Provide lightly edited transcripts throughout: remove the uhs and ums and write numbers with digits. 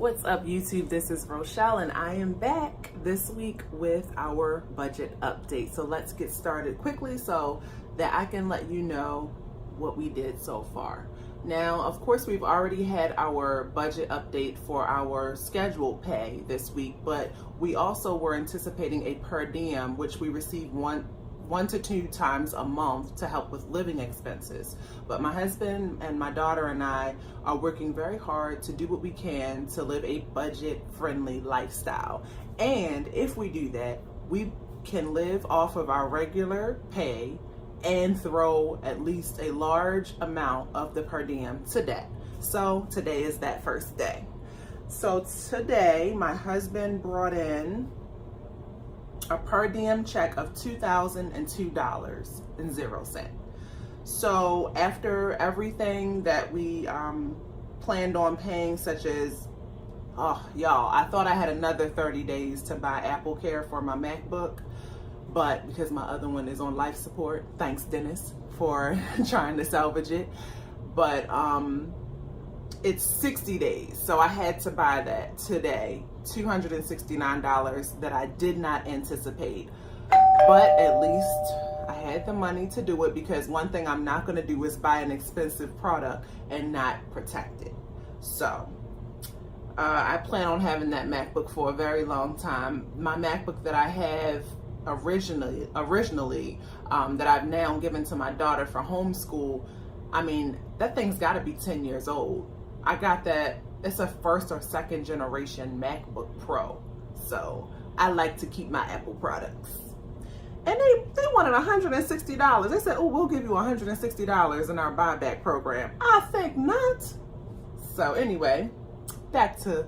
What's up, YouTube? This is Rochelle and I am back this week with our budget update. So let's get started quickly so that I can let you know what we did so far. Now, of course, we've already had our budget update for our scheduled pay this week, but we also were anticipating a per diem, which we receive one to two times a month to help with living expenses. But my husband and my daughter and I are working very hard to do what we can to live a budget-friendly lifestyle. And if we do that, we can live off of our regular pay and throw at least a large amount of the per diem to debt. So today is that first day. So today, my husband brought in a per diem check of $2,002.00. So after everything that we planned on paying, such as, y'all, I thought I had another 30 days to buy Apple Care for my MacBook, but because my other one is on life support, thanks Dennis for trying to salvage it. But it's 60 days, so I had to buy that today, $269 that I did not anticipate. But at least I had the money to do it, because one thing I'm not going to do is buy an expensive product and not protect it. So I plan on having that MacBook for a very long time. My MacBook that I have originally that I've now given to my daughter for homeschool, I mean, that thing's got to be 10 years old. I got that, it's a first or second generation MacBook Pro. So I like to keep my Apple products. And they wanted $160. They said, oh, we'll give you $160 in our buyback program. I think not. So anyway, back to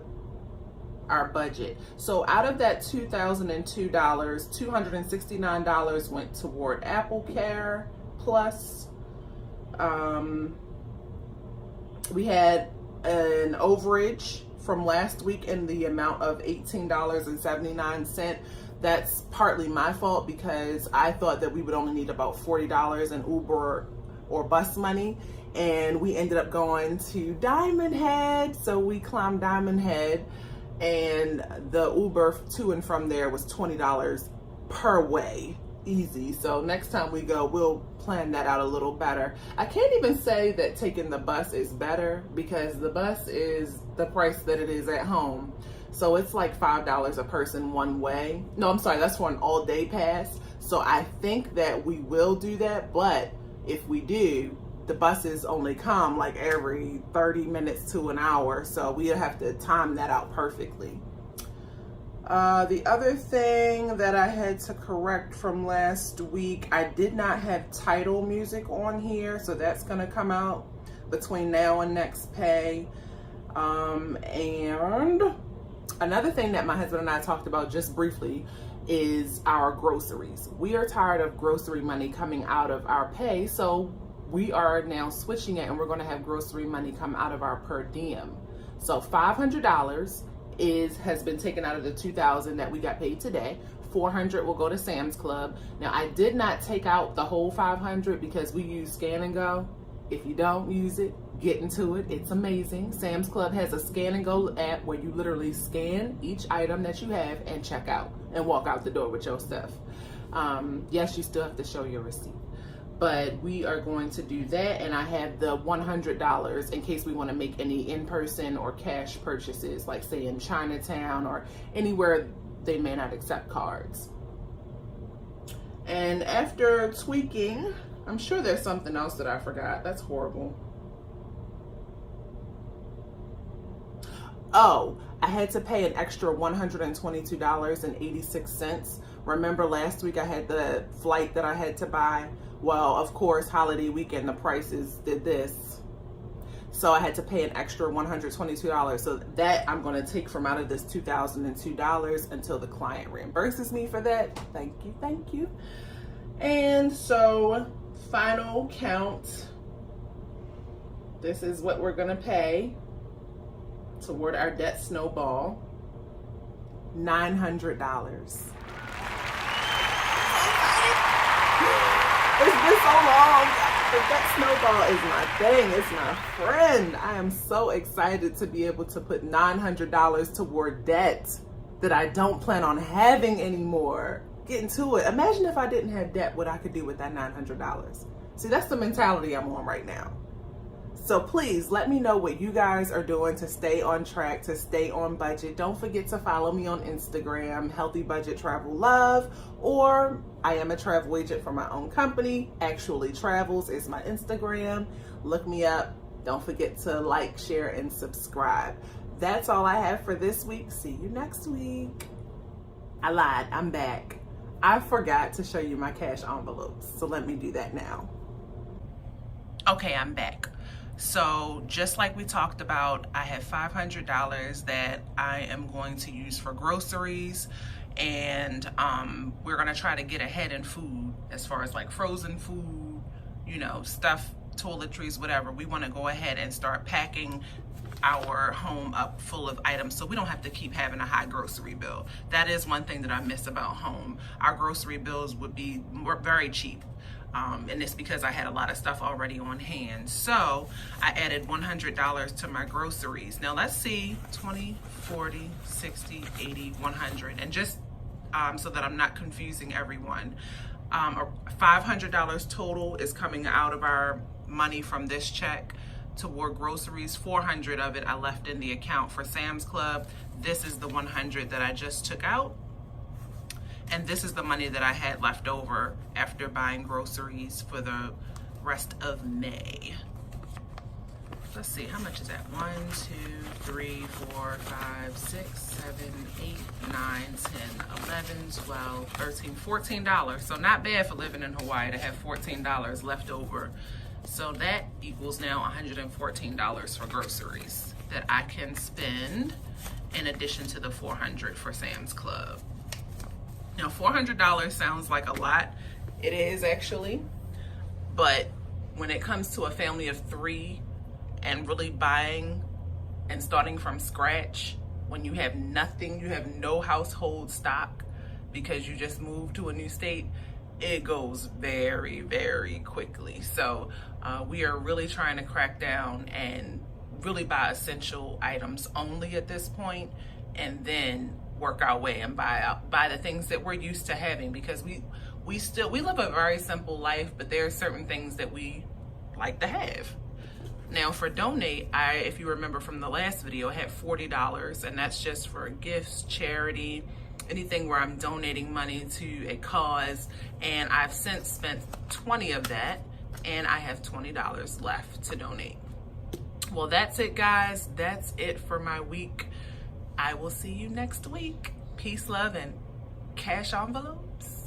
our budget. So out of that $2,002, $269 went toward Apple Care Plus. We had an overage from last week in the amount of $18.79. That's partly my fault, because I thought that we would only need about $40 in Uber or bus money, and we ended up going to Diamond Head. So we climbed Diamond Head, and the Uber to and from there was $20 per way. Easy. So next time we go, we'll plan that out a little better. I can't even say that taking the bus is better, because the bus is the price that it is at home. So it's like $5 a person one way. No, I'm sorry, that's for an all day pass. So I think that we will do that, but if we do, the buses only come like every 30 minutes to an hour. So we'll have to time that out perfectly. The other thing that I had to correct from last week, I did not have title music on here, so that's going to come out between now and next pay. And another thing that my husband and I talked about just briefly is our groceries. We are tired of grocery money coming out of our pay, so we are now switching it, and we're going to have grocery money come out of our per diem. So $500 has been taken out of the $2,000 that we got paid today. $400 will go to Sam's Club. Now, I did not take out the whole $500 because we use Scan and Go. If you don't use it, get into it. It's amazing. Sam's Club has a Scan and Go app where you literally scan each item that you have and check out and walk out the door with your stuff. Yes, you still have to show your receipt, but we are going to do that. And I have the $100 in case we want to make any in-person or cash purchases, like say in Chinatown or anywhere they may not accept cards. And after tweaking, I'm sure there's something else that I forgot. That's horrible. Oh, I had to pay an extra $122.86. Remember last week I had the flight that I had to buy? Well, of course, holiday weekend, the prices did this. So I had to pay an extra $122. So that I'm going to take from out of this $2,002 until the client reimburses me for that. Thank you, thank you. And so final count. This is what we're going to pay toward our debt snowball. $900. It's been so long. That snowball is my thing. It's my friend. I am so excited to be able to put $900 toward debt that I don't plan on having anymore. Get into it. Imagine if I didn't have debt, what I could do with that $900. See, that's the mentality I'm on right now. So please let me know what you guys are doing to stay on track, to stay on budget. Don't forget to follow me on Instagram, Healthybudgettravellove, or I am a travel agent for my own company. Actually Travels is my Instagram. Look me up. Don't forget to like, share, and subscribe. That's all I have for this week. See you next week. I lied. I'm back. I forgot to show you my cash envelopes, so let me do that now. Okay, I'm back. So just like we talked about, I have $500 that I am going to use for groceries, and we're gonna try to get ahead in food as far as like frozen food, you know, stuff, toiletries, whatever. We want to go ahead and start packing our home up full of items so we don't have to keep having a high grocery bill. That is one thing that I miss about home. Our grocery bills would be very cheap. And it's because I had a lot of stuff already on hand. So I added $100 to my groceries. Now let's see, 20, 40, 60, 80, 100. And just so that I'm not confusing everyone, $500 total is coming out of our money from this check toward groceries. 400 of it I left in the account for Sam's Club. This is the 100 that I just took out. And this is the money that I had left over after buying groceries for the rest of May. Let's see, how much is that? 1, 2, 3, 4, 5, 6, 7, 8, 9, 10, 11, 12, 13, $14. So not bad for living in Hawaii to have $14 left over. So that equals now $114 for groceries that I can spend in addition to the $400 for Sam's Club. Now, $400 sounds like a lot. It is actually, but when it comes to a family of 3 and really buying and starting from scratch, when you have nothing, you have no household stock because you just moved to a new state, it goes very, very quickly. So we are really trying to crack down and really buy essential items only at this point, and then work our way and buy the things that we're used to having, because we live a very simple life, but there are certain things that we like to have. Now for donate, if you remember from the last video, I had $40, and that's just for gifts, charity, anything where I'm donating money to a cause, and I've since spent 20 of that, and I have $20 left to donate. Well, that's it, guys. That's it for my week. I will see you next week. Peace, love, and cash envelopes.